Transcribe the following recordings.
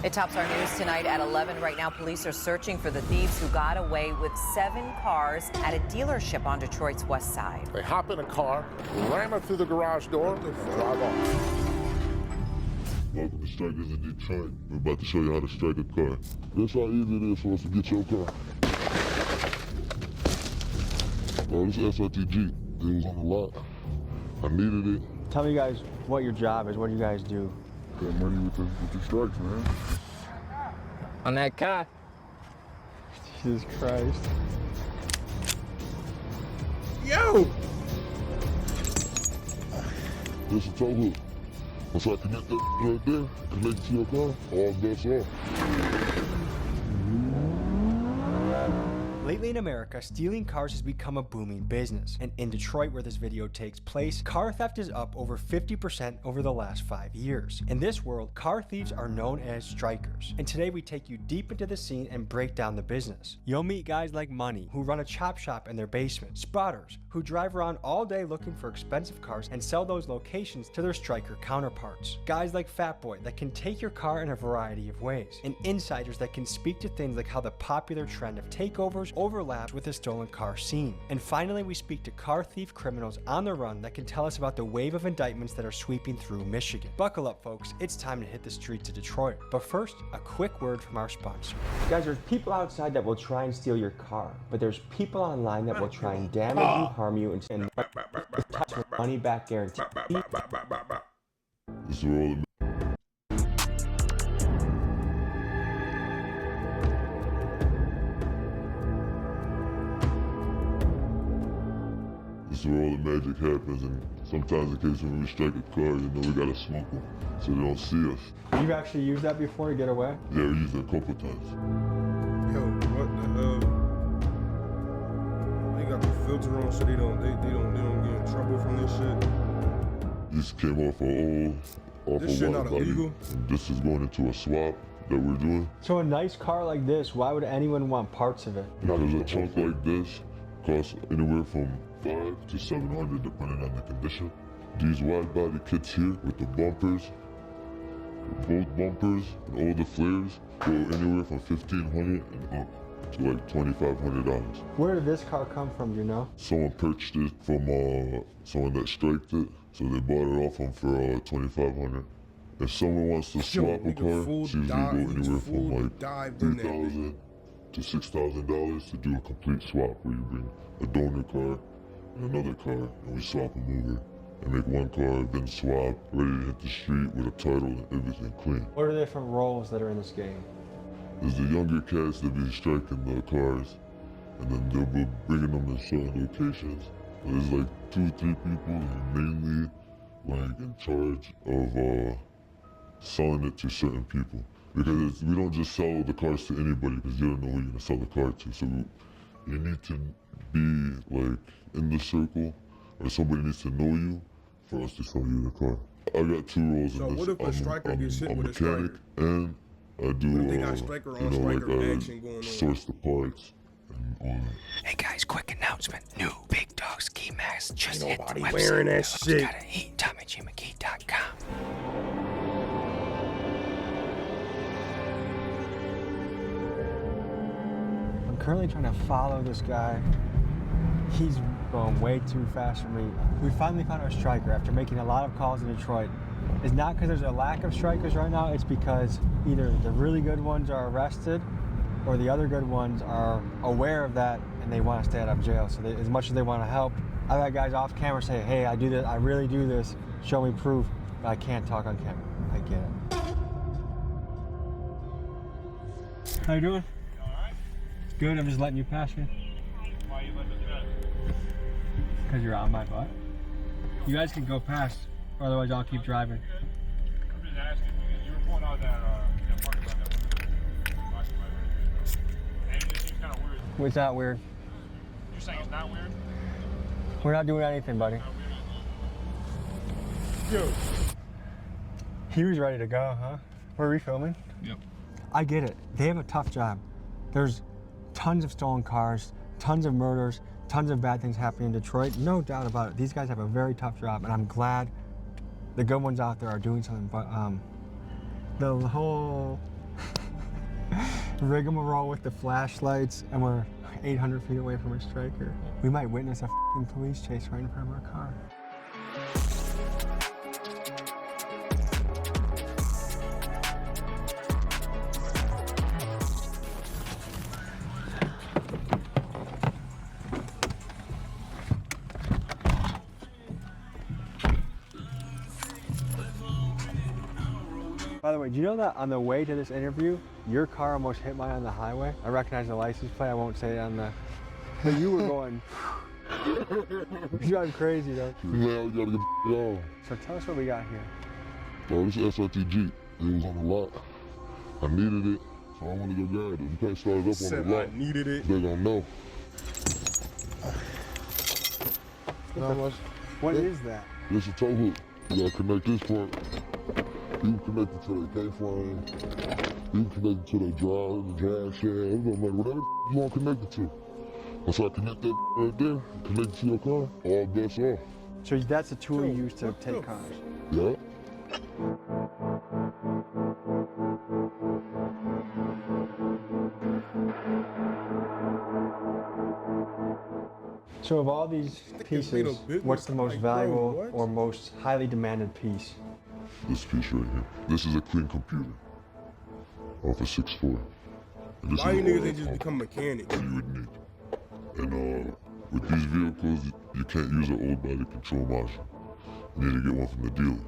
It tops our news tonight at 11. Right now, police are searching for the thieves who got away with 7 cars at a dealership on Detroit's west side. They hop in a car, ram it through the garage door, and drive off. Welcome to Strikers in Detroit. We're about to show you how to strike a car. That's how easy it is for us to get your car. Oh, this SRTG. It was on the lot. I needed it. Tell me guys what your job is. What do you guys do? Got money with the strikes, man. On that car. Jesus Christ. Yo! This is a tow hook. Once I connect that right there, connect it to your car, all bets off. Lately in America, stealing cars has become a booming business. And in Detroit, where this video takes place, car theft is up over 50% over the last 5 years. In this world, car thieves are known as strikers. And today we take you deep into the scene and break down the business. You'll meet guys like Money, who run a chop shop in their basement, spotters, who drive around all day looking for expensive cars and sell those locations to their striker counterparts, guys like Fat Boy that can take your car in a variety of ways, and insiders that can speak to things like how the popular trend of takeovers overlaps with the stolen car scene. And finally, we speak to car thief criminals on the run that can tell us about the wave of indictments that are sweeping through Michigan. Buckle up, folks, it's time to hit the streets of Detroit. But first, a quick word from our sponsor. Guys, there's people outside that will try and steal your car, but there's people online that will try and damage you, harm you, and money back guarantee. This is where all the This is where all the magic happens, and sometimes in case when we strike a car, you know we gotta smoke them so they don't see us. You've actually used that before to get away? Yeah, we used it a couple times. Yo, what the hell? They got the filter on so they don't get in trouble from this shit. This came off This shit not illegal? And this is going into a swap that we're doing. So a nice car like this, why would anyone want parts of it? Because a trunk like this costs anywhere from $500 to $700 depending on the condition. These wide body kits here with the bumpers, both bumpers and all the flares go anywhere from $1,500 and up to like $2,500. Where did this car come from, you know? Someone purchased it from someone that striked it, so they bought it off them for $2,500. If someone wants to swap a car, it's usually go anywhere from like $3,000 to $6,000 to do a complete swap, where you bring a donor car and another car, and we swap them over and make one car, then swap, ready to hit the street with a title and everything clean. What are the different roles that are in this game? There's the younger cats that be striking the cars, and then they'll be bringing them to certain locations. But there's like 2 or 3 people who are mainly like in charge of selling it to certain people. Because we don't just sell the cars to anybody, because you don't know who you're gonna sell the car to. So you need to be like in the circle, or somebody needs to know you for us to sell you the car. I got 2 roles in this. What if a striker gets hit with a mechanic, and I do What if they got striker on striker action going on? source the parts and all that. Hey guys, quick announcement. New Big Dog Ski Mask just hit the website. wearing that shit. Gotta eat TommyGMcGee.com. I'm currently trying to follow this guy. He's going way too fast for me. We finally found our striker after making a lot of calls in Detroit. It's not because there's a lack of strikers right now, it's because either the really good ones are arrested or the other good ones are aware of that and they want to stay out of jail. So as much as they want to help, I've had guys off camera say, hey, I do this, I really do this, show me proof, but I can't talk on camera. I get it. How you doing? You alright? Good, I'm just letting you pass me. Why you letting me pass? Because you're on my butt. You guys can go past, or otherwise I'll keep driving. I'm just asking because you were pulling out that parking lot that was and it seems kind of weird. It's not weird. You're saying it's not weird? We're not doing anything, buddy. Not weird? Yo. He was ready to go, huh? Were we filming? Yep. I get it. They have a tough job. There's tons of stolen cars, tons of murders, tons of bad things happening in Detroit. No doubt about it. These guys have a very tough job, and I'm glad the good ones out there are doing something. But the whole rigmarole with the flashlights, and we're 800 feet away from a striker. We might witness a f***ing police chase right in front of our car. By the way, do you know that on the way to this interview, your car almost hit mine on the highway? I recognize the license plate, I won't say it on the... But you were going... You're driving crazy, though. Yeah, we gotta get the on. So tell us what we got here. Bro, this is SRTG. It was on the lot. I needed it, so I want to go grab it. You can't start it up Said on the lot. I needed it. They gonna know. What is that? This is a tow hook. You gotta connect this part. You can connect it to their K-frame. You can connect it to their drive shaft. It don't matter, whatever you want to connect it to. Once I connect that right there, connect it to your car, all bets off. So that's a tool you use to take cars? Yeah. So of all these pieces, what's the most valuable or most highly demanded piece? This piece right here. This is a clean computer. Off a 6'4". And this Why is you a niggas RF ain't just hub become mechanics? that you would need. And with these vehicles, you can't use an old body control module. You need to get one from the dealer.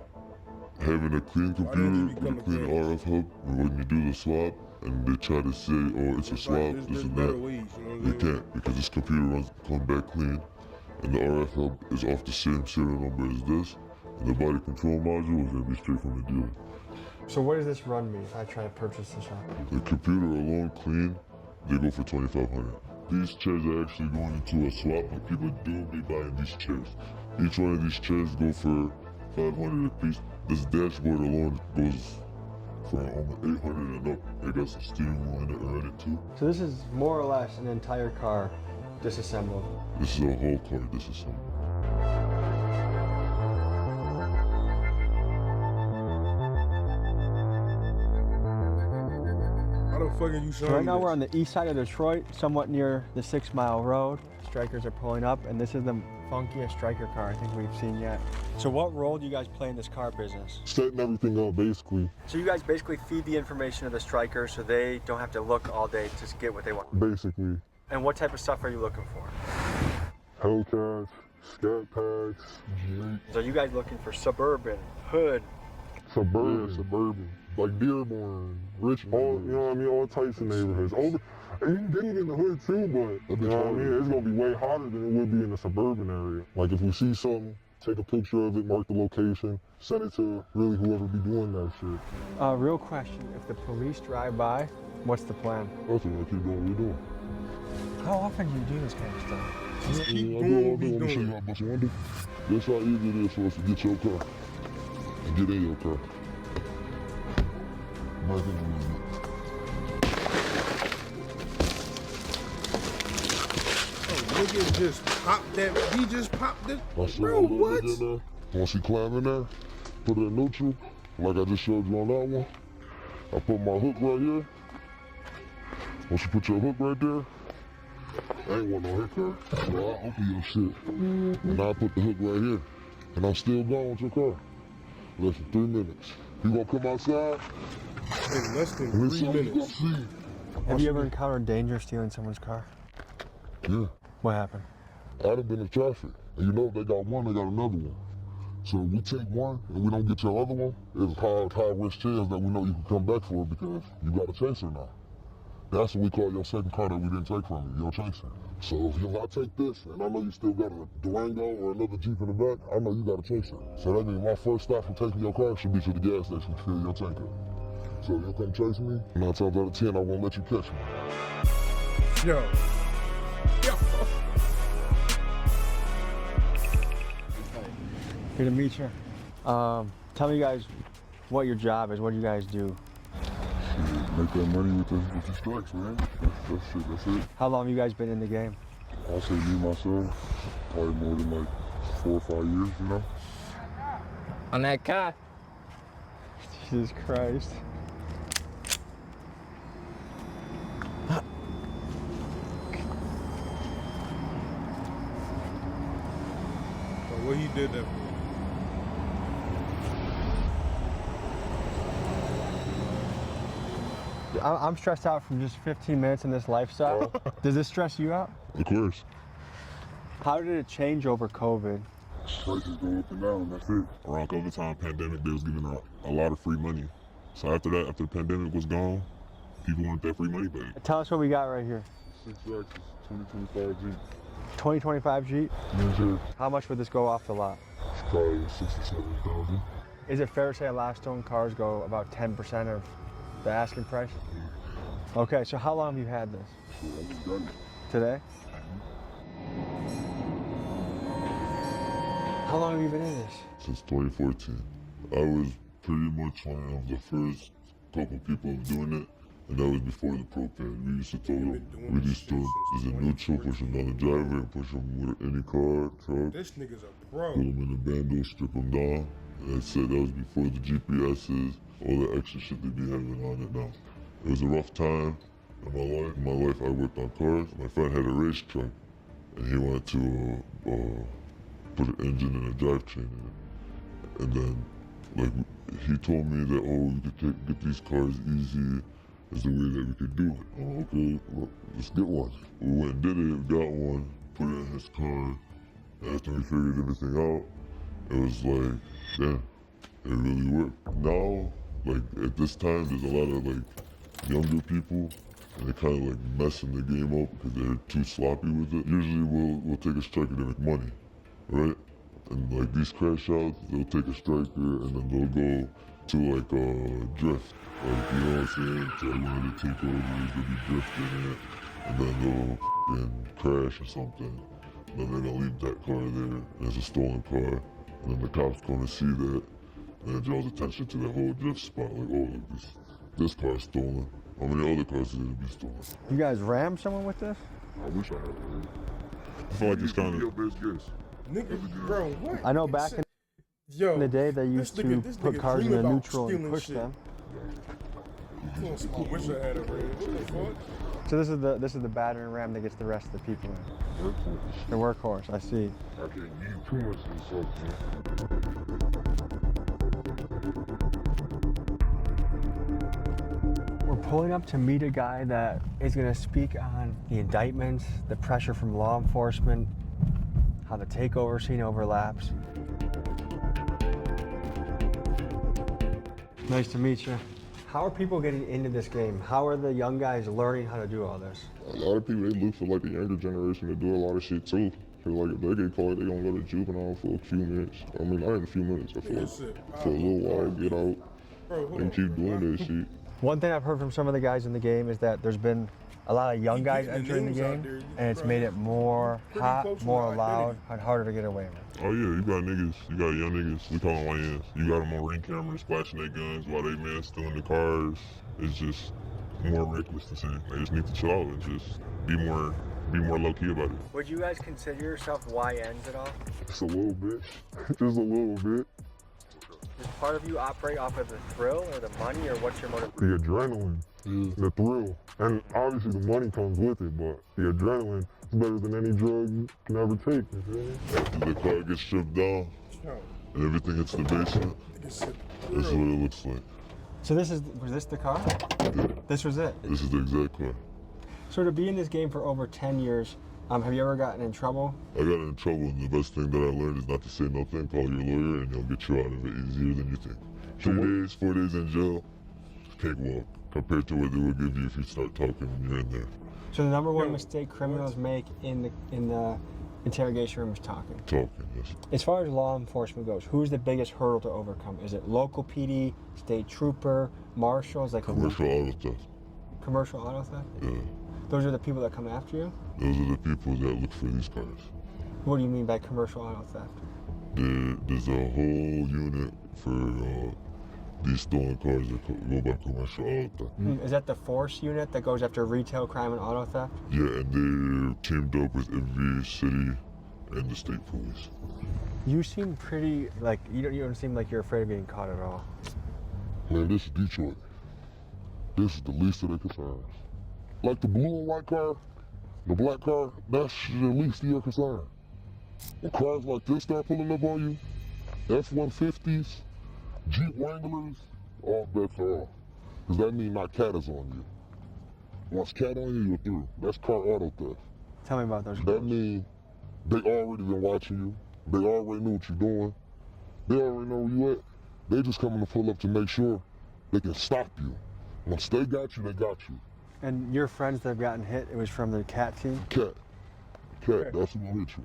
Having a clean computer with a clean RF hub, when you do the swap, and they try to say, oh, it's a swap, this and that, you can't, because this computer comes back clean, and the RF hub is off the same serial number as this, and the body control module is going to be straight from the dealer. So what does this run me if I try to purchase this up? The computer alone clean, they go for $2,500. These chairs are actually going into a swap, but people do be buying these chairs. Each one of these chairs go for $500 a piece. This dashboard alone goes for almost $800 and up. It got some steering wheel in it already too. So this is more or less an entire car disassembled. This is a whole car disassembled. How the fuck are you showing Right now this? we're on the east side of Detroit, somewhat near the 6 Mile Road. Strikers are pulling up, and this is the funkiest striker car I think we've seen yet. So what role do you guys play in this car business? Setting everything up basically. So you guys basically feed the information to the striker so they don't have to look all day to just get what they want. Basically. And what type of stuff are you looking for? Hellcats, scat packs, So you guys looking for suburban, hood? suburban, like Dearborn, Richmond, you know what I mean, all types of neighborhoods. And you can get it in the hood too, but you know what I mean, it's gonna be way hotter than it would be in the suburban area. Like if you see something, take a picture of it, mark the location, send it to really whoever be doing that shit. Real question, if the police drive by, what's the plan? That's what I keep doing what we doing. How often do you do this kind of stuff? Just keep I doing do what we Let me show you doing. how much I want to do. That's how easy it is for us to get your car and get in your car. Back in a little bit. Oh, nigga just popped that. He just popped this. I said, Bro, what? In there. Once you climb in there, put it in neutral, like I just showed you on that one. I put my hook right here. Once you put your hook right there, I ain't want no hook there, so I open your shit. And I put the hook right here. And I'm still going with your car. Less than 3 minutes. You gonna come outside? In less than And 3 minutes. Have you ever encountered danger stealing someone's car? Yeah. What happened? I done been in traffic. And you know if they got one, they got another one. So if we take one and we don't get your other one, it's high risk chance that we know you can come back for it because you got a chaser now. That's what we call your second car that we didn't take from you, your chaser. So if I take this and I know you still got a Durango or another Jeep in the back, I know you got a chaser. So that means my first stop from taking your car should be to the gas station to fill your tanker. So you'll come chase me, 9 times out of 10, I won't let you catch me. Yo. Yo. Good to meet you. Tell me guys what your job is. What do you guys do? Make that money with the strikes, man. That's it. How long have you guys been in the game? I'll say me, myself, probably more than like 4 or 5 years, you know? On that car. Jesus Christ. did that. I'm stressed out from just 15 minutes in this lifestyle. Does this stress you out? Of course. How did it change over COVID? Prices go up and down, that's it. Around COVID time, pandemic, they was giving out a lot of free money. So after that, after the pandemic was gone, people want that free money back. Tell us what we got right here. 6 X's, 2025 Jeep. 2025 Jeep? Yes, sir. How much would this go off the lot? It's probably 67,000. Is it fair to say last owned cars go about 10% of the asking price? Okay, so how long have you had this? I just got it. Today? How long have you been in this? Since 2014. I was pretty much one of the first couple people doing it, and that was before the propane. We used to throw them, we used to there's a neutral, push them down the driveway and push them with any car, truck. This nigga's a pro. Put them in a bando, strip them down. And I said that was before the GPSs, all the extra shit they be having on it now. It was a rough time in my life. In my life, I worked on cars. My friend had a race truck, and he wanted to put an engine and a drivetrain in it. And then, like, he told me that, oh, we could get these cars easy. Is the way that we could do it. Oh, okay, well, let's get one. We went and did it, got one, put it in his car. After we figured everything out, it was like, damn, it really worked. Now, like, at this time, there's a lot of, like, younger people, and they kind of, like, messing the game up because they're too sloppy with it. Usually, we'll take a striker to make money, right? And, like, these crash outs, they'll take a striker, and then they'll go to, like, drift. Like, you know what I'm saying? To, like, one of the takeovers, they'll be drifting it, and then they'll crash or something. And then they're gonna leave that car there, and it's a stolen car. And then the cops gonna see that, and it draws attention to that whole drift spot. Like, oh, look, this car's stolen. How many other cars did it be stolen? You guys rammed someone with this? I wish I had one. I feel like it's kind of your best guess. Nigga, bro, what? I know back in the day they used to put cars in the neutral and push them. I wish I had a red. What the fuck? So this is the battering ram that gets the rest of the people in. Workhorse. The workhorse, I see. I can't give too much of this up, man. We're pulling up to meet a guy that is going to speak on the indictments, the pressure from law enforcement, how the takeover scene overlaps. Nice to meet you. How are people getting into this game? How are the young guys learning how to do all this? A lot of people, they look for like the younger generation to do a lot of shit too. Cause like if they get caught, they gonna go to juvenile for a few minutes. I mean, not in a few minutes. I feel like for a little while, get out and keep doing that shit. One thing I've heard from some of the guys in the game is that there's been a lot of young guys entering the game, and it's made it more hot, more loud, and harder to get away with. Oh yeah, you got niggas, you got young niggas, we call them YNs. You got them on ring cameras flashing their guns while they man stealing the cars. It's just more reckless to say. They just need to chill out and just be more low key about it. Would you guys consider yourself YNs at all? Just a little bit, just a little bit. Does part of you operate off of the thrill or the money, or what's your motive? The adrenaline, the thrill, and obviously the money comes with it, but the adrenaline is better than any drug you can ever take. After the car gets stripped down and everything hits the basement, this is what it looks like. So was this the car? Yeah. This was it? This is the exact car. So to be in this game for over 10 years, have you ever gotten in trouble? I got in trouble, and the best thing that I learned is not to say nothing. Call your lawyer, and he'll get you out of it easier than you think. 3 days, 4 days in jail, cakewalk, compared to what they will give you if you start talking when you're in there. So the number one mistake criminals make in the interrogation room is talking. Talking, yes. As far as law enforcement goes, who's the biggest hurdle to overcome? Is it local PD, state trooper, marshals? Like Commercial auto theft. Commercial auto theft? Yeah. Those are the people that come after you? Those are the people that look for these cars. What do you mean by commercial auto theft? There's a whole unit for these stolen cars that go by commercial auto theft. Is that the force unit that goes after retail crime and auto theft? Yeah, and they're teamed up with every city and the state police. You seem pretty, like, you don't seem like you're afraid of getting caught at all. Man, this is Detroit. This is the least of their concerns. Like the blue and white car, the black car, that's the least of your concern. When cars like this start pulling up on you, F-150s, Jeep Wranglers, all bets are off. Because that means my cat is on you. Once cat on you, you're through. That's car auto theft. Tell me about those guys. That means they already been watching you. They already know what you're doing. They already know where you at. They just coming to pull up to make sure they can stop you. Once they got you, they got you. And your friends that have gotten hit, it was from the cat team? Cat, that's who will hit you.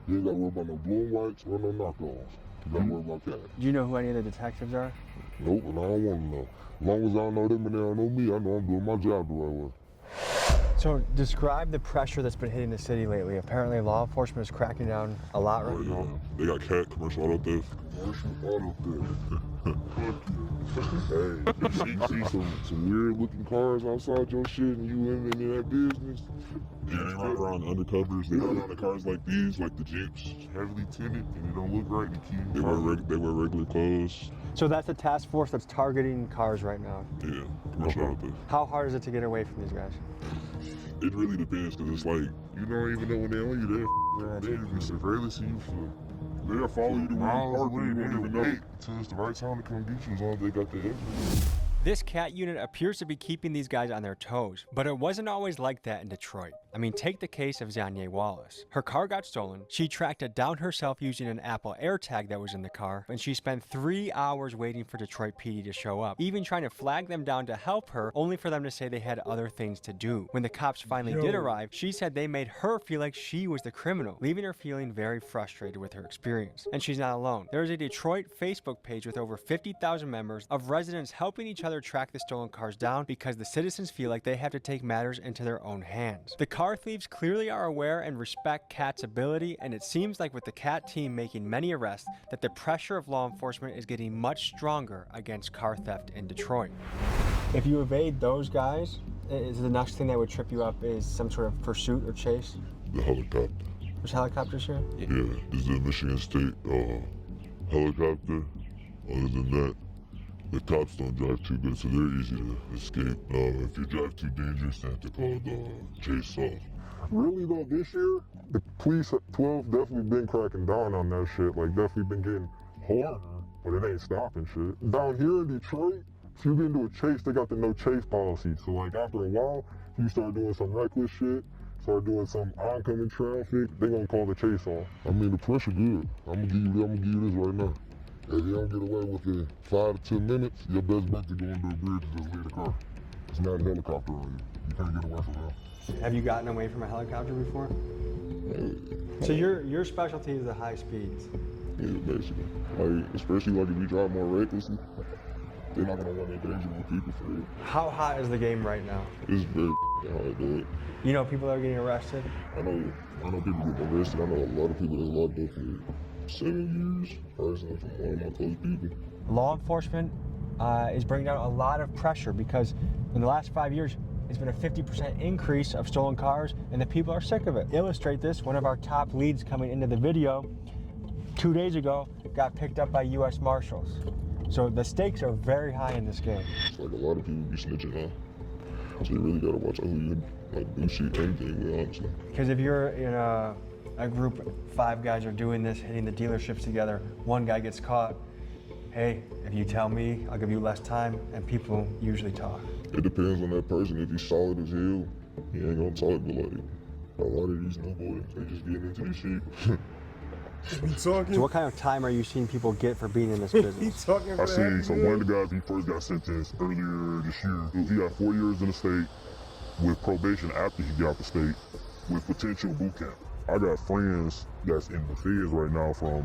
You ain't got to worry about no blue and whites or no knockoffs. You got to worry about cat. Do you know who any of the detectives are? Nope, and I don't want to know. As long as I don't know them and they don't know me, I know I'm doing my job the right way. So describe the pressure that's been hitting the city lately. Apparently law enforcement is cracking down a lot right now. They got cat, commercial auto theft. Commercial auto theft. Hey, you see some weird looking cars outside your shit and you in that business? Yeah, they ride around undercovers. They ride around the cars like these, like the Jeeps, heavily tinted, and they don't look right. They wear regular clothes. So that's a task force that's targeting cars right now. Yeah, commercial auto theft. How hard is it to get away from these guys? It really depends, because it's like, you don't even know when they're on you. They're surveillance you for. They'll follow you to miles away. You won't even know until it's the right time to come get you as long as they got the evidence. This cat unit appears to be keeping these guys on their toes, but it wasn't always like that in Detroit. I mean, take the case of Zanya Wallace. Her car got stolen, she tracked it down herself using an Apple AirTag that was in the car, and she spent 3 hours waiting for Detroit PD to show up, even trying to flag them down to help her, only for them to say they had other things to do. When the cops finally did arrive, she said they made her feel like she was the criminal, leaving her feeling very frustrated with her experience. And she's not alone. There is a Detroit Facebook page with over 50,000 members of residents helping each other track the stolen cars down because the citizens feel like they have to take matters into their own hands. The car thieves clearly are aware and respect Cat's ability, and it seems like with the Cat team making many arrests that the pressure of law enforcement is getting much stronger against car theft in Detroit. If you evade those guys, is the next thing that would trip you up is some sort of pursuit or chase? The helicopter. There's helicopters here? Yeah, this is the Michigan State helicopter. Other than that, the cops don't drive too good, so they're easy to escape. If you drive too dangerous, they have to call the chase off. Really though, this year, the police at 12 definitely been cracking down on that shit. Like, definitely been getting harder, but it ain't stopping shit. Down here in Detroit, if you get into a chase, they got the no chase policy. So like after a while, you start doing some reckless shit, start doing some oncoming traffic, they gonna call the chase off. I mean, the pressure good. I'm gonna give you this right now. If you don't get away within 5 to 10 minutes, your best bet to go under a bridge is just leave the car. It's not a helicopter on you. You can't get away from that. Have you gotten away from a helicopter before? So your specialty is the high speeds. Yeah, basically. Like, especially like if you drive more recklessly, they're not gonna want to endanger more people for it. How hot is the game right now? It's very hard to do it. You know people that are getting arrested? I know people get arrested. I know a lot of people that's locked up for 7 years. Personally, from one of my close people. Law enforcement is bringing down a lot of pressure because in the last 5 years, it's been a 50% increase of stolen cars, and the people are sick of it. To illustrate this, one of our top leads coming into the video 2 days ago got picked up by U.S. Marshals. So the stakes are very high in this game. It's like a lot of people be snitching, huh? So you really gotta watch out who you like do shit anything with, honestly. Because if you're in a group, 5 guys are doing this, hitting the dealerships together, one guy gets caught, hey, if you tell me, I'll give you less time, and people usually talk. It depends on that person. If he's solid as hell, he ain't gonna talk, but like, a lot of these new boys, they just getting into this shit. So what kind of time are you seeing people get for being in this business? I seen one of the guys, he first got sentenced earlier this year. He got 4 years in the state with probation after he got out the state with potential boot camp. I got friends that's in the feds right now for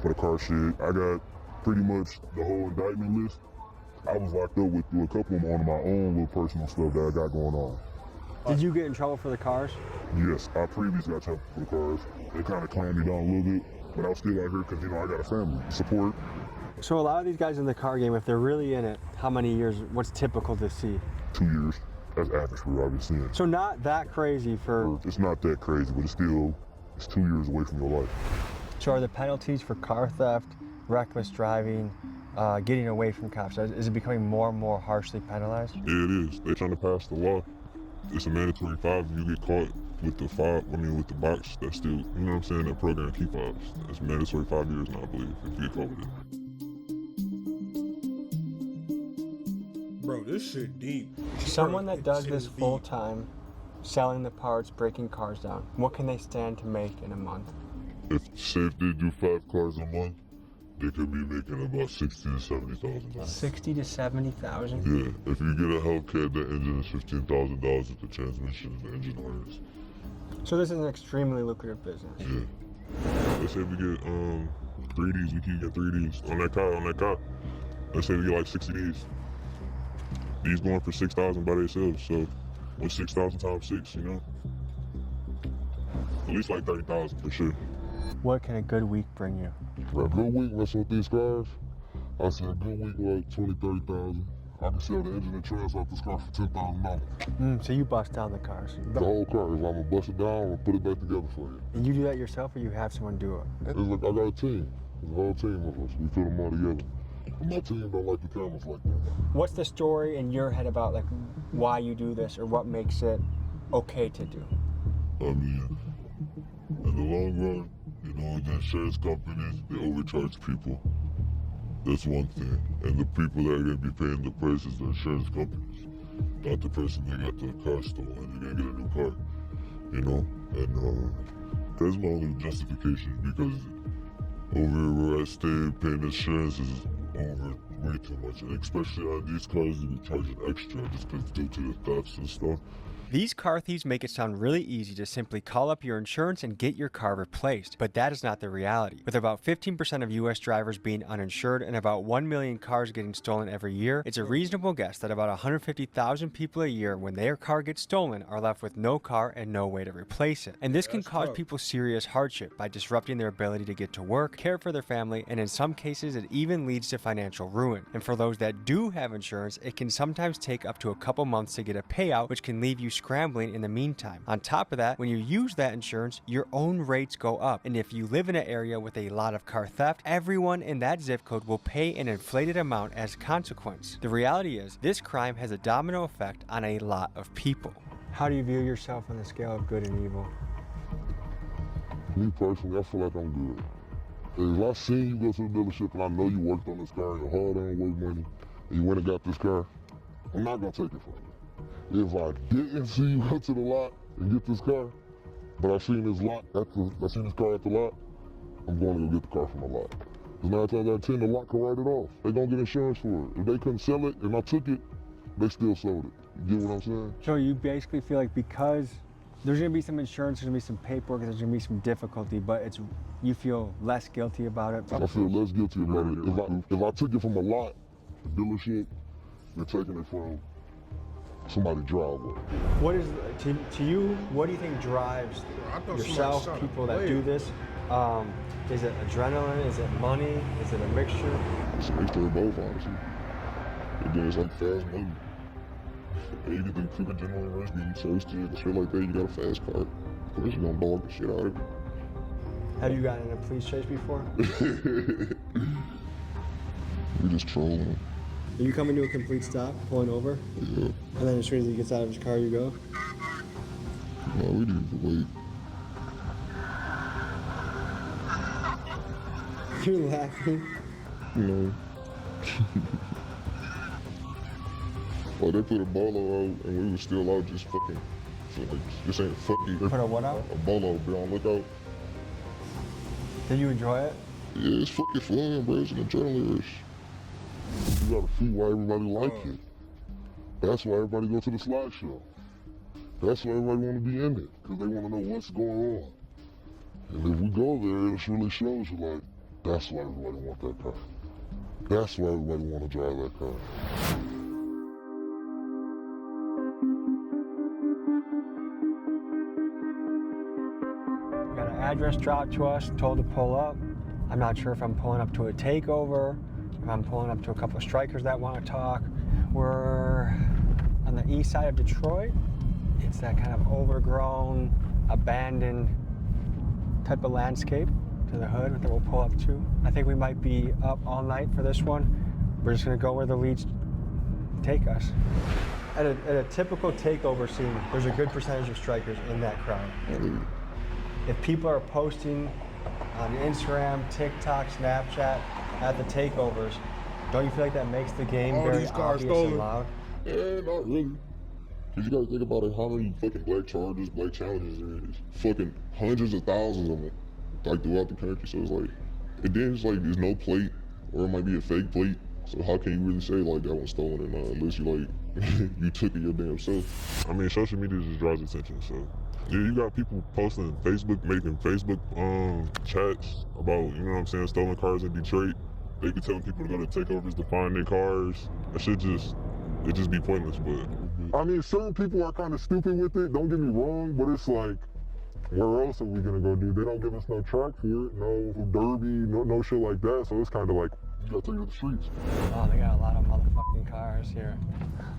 the car shit. I got pretty much the whole indictment list. I was locked up with a couple of them on my own little personal stuff that I got going on. Did you get in trouble for the cars? Yes, I previously got trouble for the cars. They kind of clamped me down a little bit, but I was still out here because, you know, I got a family to support. So a lot of these guys in the car game, if they're really in it, how many years, what's typical to see? 2 years. That's average for what I've been seeing. So not that crazy for... It's not that crazy, but it's 2 years away from your life. So are the penalties for car theft, reckless driving, getting away from cops, is it becoming more and more harshly penalized? Yeah, it is. They're trying to pass the law. It's a mandatory 5 if you get caught with the box, that's still, you know what I'm saying, that program key fobs. That's mandatory 5 years now, I believe, if you get caught with it. Bro, this shit deep. Someone that does Shit this is deep. full time, selling the parts, breaking cars down, what can they stand to make in a month? Say if they do 5 cars a month, they could be making about $60,000 to $70,000. 60 to 70,000. Yeah, if you get a Hellcat, the engine is $15,000 with the transmission and the engine irons. So this is an extremely lucrative business. Yeah. Let's say we get 3Ds, we keep getting 3Ds on that car. Let's say we get like 60 Ds. These going for 6,000 by themselves, so what's 6,000 times 6, you know? At least like 30,000 for sure. What can a good week bring you? For a good week messing with these cars, I say a good week like 20, 30,000. I can sell the engine and trans off this car for $10,000. So you bust down the cars. The whole car. If I'm gonna bust it down, I'm gonna put it back together for you. And you do that yourself, or you have someone do it? It's like I got a team. There's a whole team of us. We put them all together. But my team don't like the cameras like that. What's the story in your head about like why you do this, or what makes it okay to do? I mean, in the long run, you know, the insurance companies, they overcharge people. That's one thing. And the people that are going to be paying the price is the insurance companies, not the person that got the car stolen and they're going to get a new car, you know? And that's my only justification, because over where I stay, paying insurance is over way too much. And especially on these cars, they be charging extra just because due to the thefts and stuff. These car thieves make it sound really easy to simply call up your insurance and get your car replaced, but that is not the reality. With about 15% of US drivers being uninsured and about 1 million cars getting stolen every year, it's a reasonable guess that about 150,000 people a year, when their car gets stolen, are left with no car and no way to replace it. And this can cause people serious hardship by disrupting their ability to get to work, care for their family, and in some cases it even leads to financial ruin. And for those that do have insurance, it can sometimes take up to a couple months to get a payout, which can leave you scrambling in the meantime. On top of that, when you use that insurance, your own rates go up. And if you live in an area with a lot of car theft, everyone in that zip code will pay an inflated amount as a consequence. The reality is, this crime has a domino effect on a lot of people. How do you view yourself on the scale of good and evil? Me personally, I feel like I'm good. If I seen you go to the dealership and I know you worked on this car, your hard-earned work money, and you went and got this car, I'm not gonna take it from you. If I didn't see you go to the lot and get this car, but I seen this car at the lot, I'm going to go get the car from the lot. Because 9 times out of 10, the lot can write it off. They gonna get insurance for it. If they couldn't sell it and I took it, they still sold it. You get what I'm saying? So you basically feel like because there's going to be some insurance, there's going to be some paperwork, there's going to be some difficulty, but you feel less guilty about it? I feel less guilty about it. If I took it from a lot, a dealership, they're taking it from somebody driveway. What is, to you, what do you think drives yourself, people that do this? Is it adrenaline? Is it money? Is it a mixture? It's a mixture of both, honestly. And then it's like fast money. And you get the quick adrenaline rush, getting thirsty and shit like that, you got a fast car. Police are gonna dog the shit out of you. Have you gotten in a police chase before? We just trolling. Are you coming to a complete stop, pulling over? Yeah. And then as soon as he gets out of his car, you go? No, we need to wait. You're laughing. No. Well, they put a bolo out and we were still out just fucking. So like, this ain't fucking. Put a what out? A bolo, be on lookout. Did you enjoy it? Yeah, it's fucking fun, bro. It's an adrenaline rush. You gotta see why everybody like it. That's why everybody go to the slideshow. That's why everybody wanna be in it, because they wanna know what's going on. And if we go there, it really shows you like, that's why everybody want that car. That's why everybody wanna drive that car. Got an address dropped to us, told to pull up. I'm not sure if I'm pulling up to a takeover, if I'm pulling up to a couple of strikers that want to talk. We're on the east side of Detroit. It's that kind of overgrown, abandoned type of landscape to the hood that we'll pull up to. I think we might be up all night for this one. We're just gonna go where the leads take us. At a typical takeover scene, there's a good percentage of strikers in that crowd. If people are posting on Instagram, TikTok, Snapchat at the takeovers, don't you feel like that makes the game All very these cars obvious and stolen. loud? Yeah, not really. Cause you gotta think about it, how many fucking black charges, black challenges there is. Fucking hundreds of thousands of them, like throughout the country. So it's like, and then it's like there's no plate, or it might be a fake plate. So how can you really say like that one's stolen or not, unless you like, you took it your damn self. I mean, social media just draws attention, so. Yeah, you got people posting Facebook, making Facebook chats about, you know what I'm saying, stolen cars in Detroit. They be telling people to go to takeovers to find their cars. That shit it just be pointless, but. I mean, certain people are kind of stupid with it, don't get me wrong, but it's like, where else are we gonna go do? They don't give us no track for it, no derby, no shit like that, so it's kind of like, you gotta take it to the streets. Oh, they got a lot of motherfucking cars here.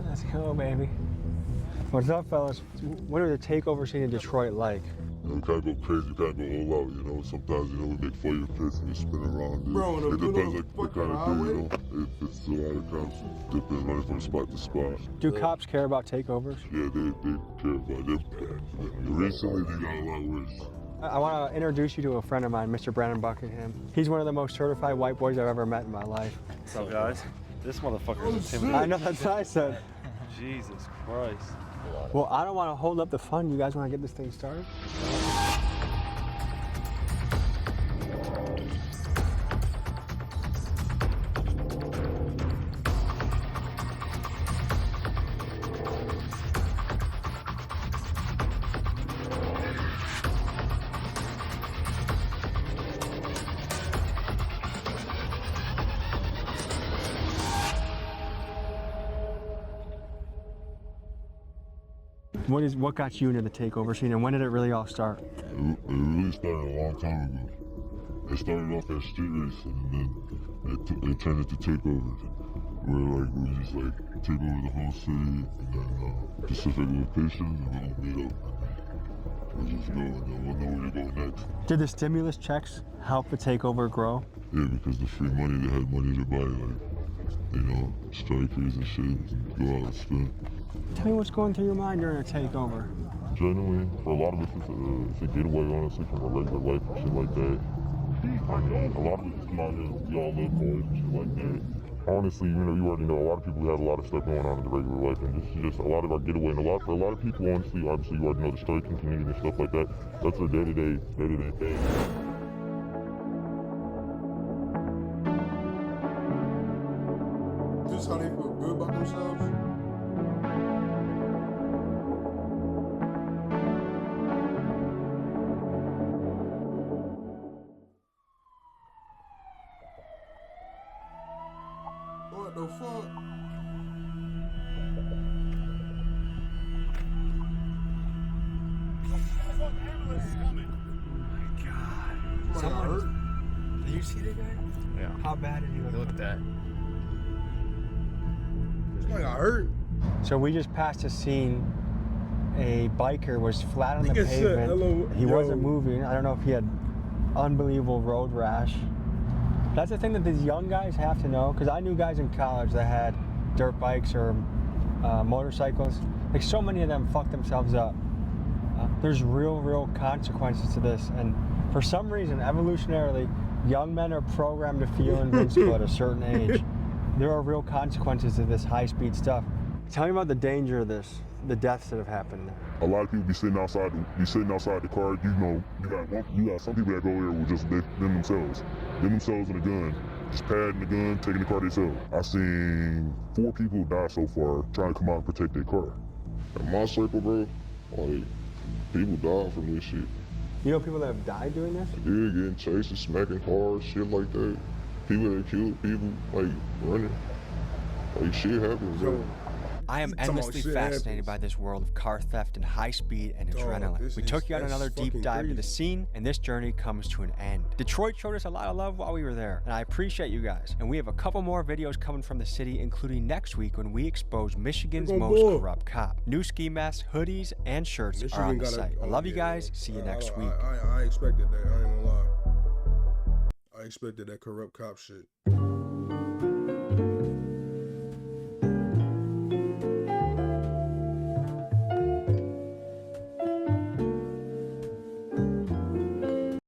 Let's go, baby. What's up, fellas? What are the takeover scene in Detroit like? You know, we can't go crazy, we can't go all out, you know. Sometimes, you know, we make fire pits and we spin around. Bro, it depends like what fucking kind of do, you know. If it's a lot of cops dip in running from spot to spot. Do cops care about takeovers? Yeah, they care about them. Recently, they got a lot worse. I want to introduce you to a friend of mine, Mr. Brandon Buckingham. He's one of the most certified white boys I've ever met in my life. What's up, guys? This motherfucker is intimidating. I know, that's what I said. Jesus Christ. Well, I don't want to hold up the fun. You guys want to get this thing started? What got you into the takeover scene, and when did it really all start? It really started a long time ago. It started off as street racing, and then it turned into takeovers, where like we just like take over the whole city, and then specific locations, and we'll meet up, and we just go, and then we'll know where to go next. Did the stimulus checks help the takeover grow? Yeah, because the free money, they had money to buy like, you know, strikers and shit, and go out and spend. Tell me what's going through your mind during a takeover. Generally, for a lot of us, it's a getaway, honestly, from a regular life and shit like that. I mean, a lot of us come out here, we all live boys and shit like that. Honestly, you know, you already know a lot of people have a lot of stuff going on in the regular life, and this is just a lot of our getaway. And for a lot of people, honestly, obviously, you already know the striking community and stuff like that. That's their day-to-day thing. This is how they feel good about themselves. What the fuck? Someone hurt? Did you see the guy? Yeah. How bad did he look? Look at that. Somebody got hurt. So we just passed a scene. A biker was flat on the Nigga said, pavement. "Hello, He yo." wasn't moving. I don't know if he had unbelievable road rash. That's the thing that these young guys have to know, because I knew guys in college that had dirt bikes or motorcycles. Like, so many of them fucked themselves up. There's real consequences to this, and for some reason, evolutionarily, young men are programmed to feel invincible at a certain age. There are real consequences to this high-speed stuff. Tell me about the danger of this, the deaths that have happened. A lot of people be sitting outside the car. You know, you got some people that go there with just them themselves and a gun, just padding the gun, taking the car themselves. I've seen 4 people die so far trying to come out and protect their car. In my circle, bro, like, people die from this shit. You know people that have died doing this? Yeah, getting chased and smacking cars, shit like that. People that killed people, like, running. Like, shit happens, bro. I am Talking about endlessly shit fascinated happens. by this world of car theft and high speed and adrenaline. this We is- took you on that's another deep fucking dive to the crazy. scene, and this journey comes to an end. Detroit showed us a lot of love while we were there, and I appreciate you guys. And we have a couple more videos coming from the city, including next week when we expose Michigan's Go most Bull. corrupt cop. New ski masks, hoodies, and shirts are on the site. I love you guys. See you next week. I expected that. I ain't gonna lie. I expected that corrupt cop shit.